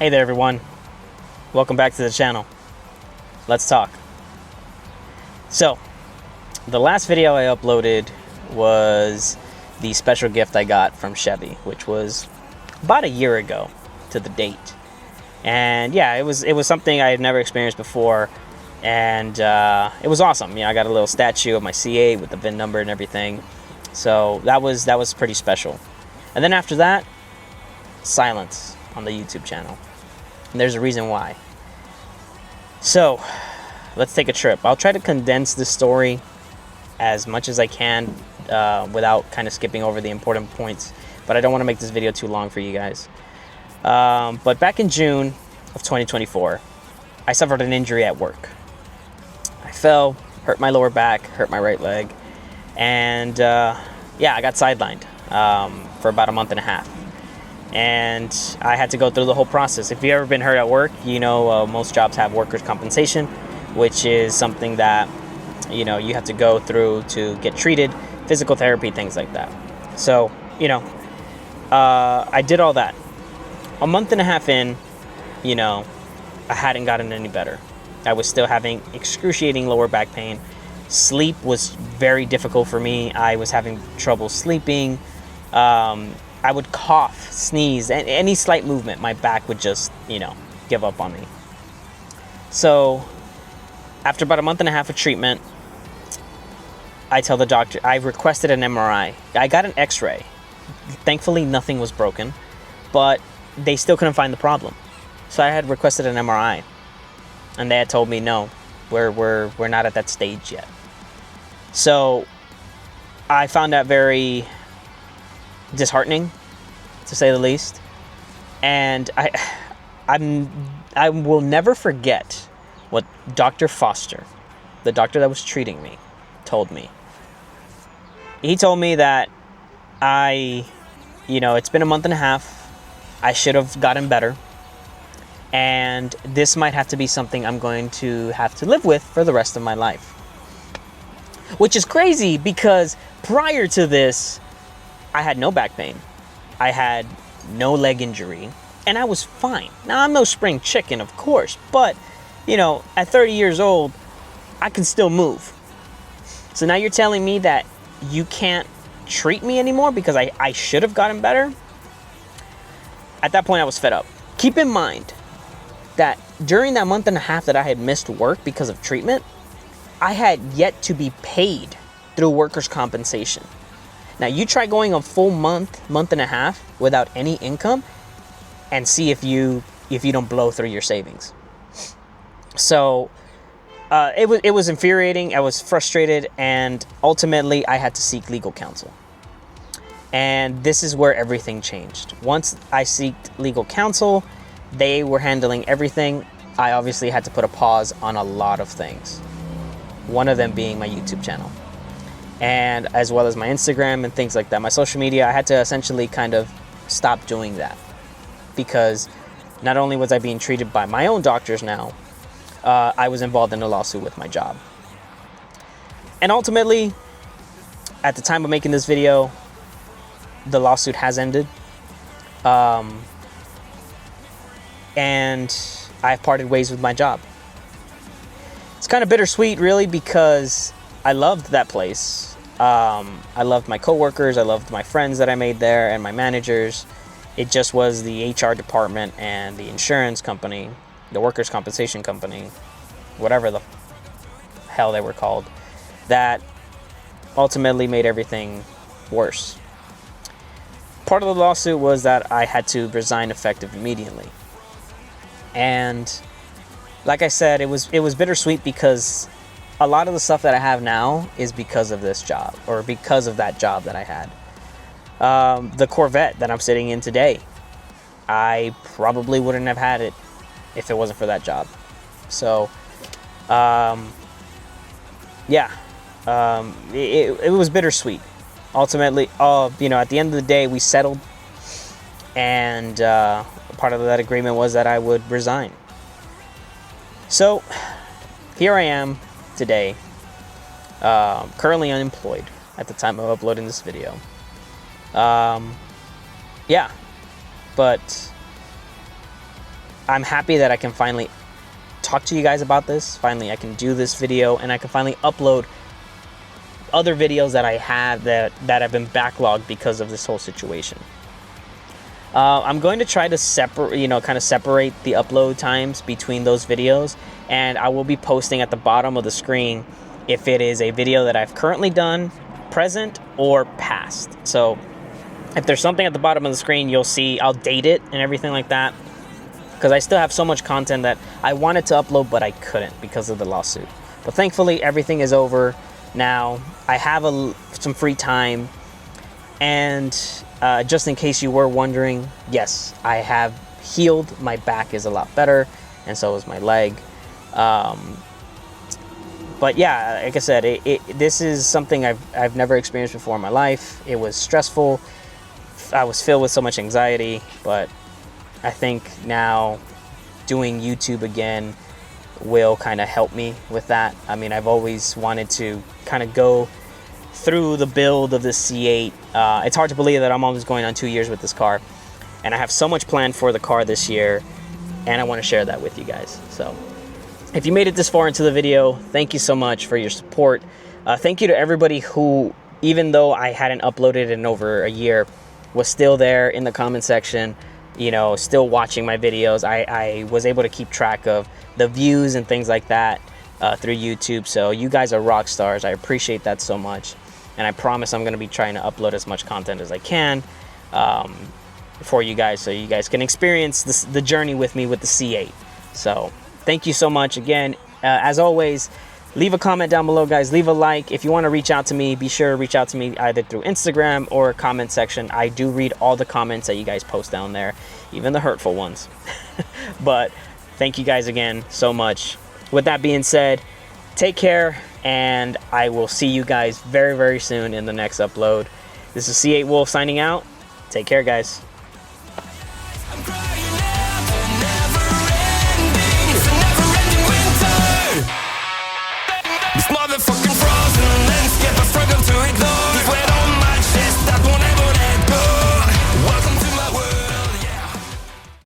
Hey there everyone, welcome back to the channel. Let's talk. So, the last video I uploaded was the special gift I got from Chevy, which was about a year ago to the date. And yeah, it was something I had never experienced before, and it was awesome. You know, I got a little statue of my C8 with the VIN number and everything. So that was pretty special. And then after that, silence on the YouTube channel. And there's a reason why. So, let's take a trip. I'll try to condense the story as much as I can without kind of skipping over the important points. But I don't want to make this video too long for you guys. But back in June of 2024, I suffered an injury at work. I fell, hurt my lower back, hurt my right leg, and yeah, I got sidelined for about a month and a half. And I had to go through the whole process. If you've ever been hurt at work, you know most jobs have workers' compensation, which is something that you have to go through to get treated, physical therapy, things like that. So I did all that. A month and a half in, I hadn't gotten any better. I was still having excruciating lower back pain. Sleep was very difficult for me. I was having trouble sleeping. I would cough, sneeze, and any slight movement, my back would just, give up on me. So, after about a month and a half of treatment, I tell the doctor, I requested an MRI. I got an X-ray. Thankfully, nothing was broken, but they still couldn't find the problem. So I had requested an MRI, and they had told me, no, we're not at that stage yet. So, I found that very disheartening, to say the least, and I will never forget what Dr. Foster, the doctor that was treating me, told me. He told me that it's been a month and a half, I should have gotten better, and this might have to be something I'm going to have to live with for the rest of my life. Which is crazy, because prior to this, I had no back pain, I had no leg injury, and I was fine. Now, I'm no spring chicken, of course, but, at 30 years old, I can still move. So now you're telling me that you can't treat me anymore because I should have gotten better? At that point, I was fed up. Keep in mind that during that month and a half that I had missed work because of treatment, I had yet to be paid through workers' compensation. Now, you try going a full month and a half without any income and see if you don't blow through your savings. So, it was infuriating, I was frustrated, and ultimately I had to seek legal counsel. And this is where everything changed. Once I sought legal counsel, they were handling everything. I obviously had to put a pause on a lot of things. One of them being my YouTube channel, and as well as my Instagram and things like that. My social media, I had to essentially kind of stop doing that, because not only was I being treated by my own doctors now, I was involved in a lawsuit with my job. And ultimately, at the time of making this video, the lawsuit has ended. And I've parted ways with my job. It's kind of bittersweet, really, because I loved that place. I loved my coworkers, I loved my friends that I made there, and my managers. It just was the HR department and the insurance company, the workers' compensation company, whatever the hell they were called, that ultimately made everything worse. Part of the lawsuit was that I had to resign effective immediately. And like I said, it was bittersweet, because a lot of the stuff that I have now is because of this job, or because of that job that I had. The Corvette that I'm sitting in today, I probably wouldn't have had it if it wasn't for that job. So, yeah, it was bittersweet. Ultimately, at the end of the day, we settled, and part of that agreement was that I would resign. So, here I am today, currently unemployed at the time of uploading this video. Yeah, but I'm happy that I can finally talk to you guys about this. Finally, I can do this video, and I can finally upload other videos that I have that have been backlogged because of this whole situation. I'm going to try to separate the upload times between those videos, and I will be posting at the bottom of the screen if it is a video that I've currently done, present, or past. So if there's something at the bottom of the screen, you'll see I'll date it and everything like that, because I still have so much content that I wanted to upload, but I couldn't because of the lawsuit. But thankfully, everything is over now. I have some free time, and just in case you were wondering, yes, I have healed. My back is a lot better, and so is my leg. But yeah, like I said, this is something I've never experienced before in my life. It was stressful. I was filled with so much anxiety, but I think now doing YouTube again will kind of help me with that. I mean, I've always wanted to kind of go through the build of the C8. It's hard to believe that I'm almost going on 2 years with this car, and I have so much planned for the car this year, and I want to share that with you guys. So if you made it this far into the video, thank you so much for your support. Thank you to everybody who, even though I hadn't uploaded in over a year, was still there in the comment section, you know, still watching my videos. I was able to keep track of the views and things like that through YouTube. So you guys are rock stars. I appreciate that so much. And I promise I'm going to be trying to upload as much content as I can for you guys, so you guys can experience the journey with me with the C8. So thank you so much again. As always, leave a comment down below, guys. Leave a like. If you want to reach out to me, be sure to reach out to me either through Instagram or comment section. I do read all the comments that you guys post down there, even the hurtful ones. But thank you guys again so much. With that being said, take care, and I will see you guys very, very soon in the next upload. This is C8 Wolf signing out. Take care, guys.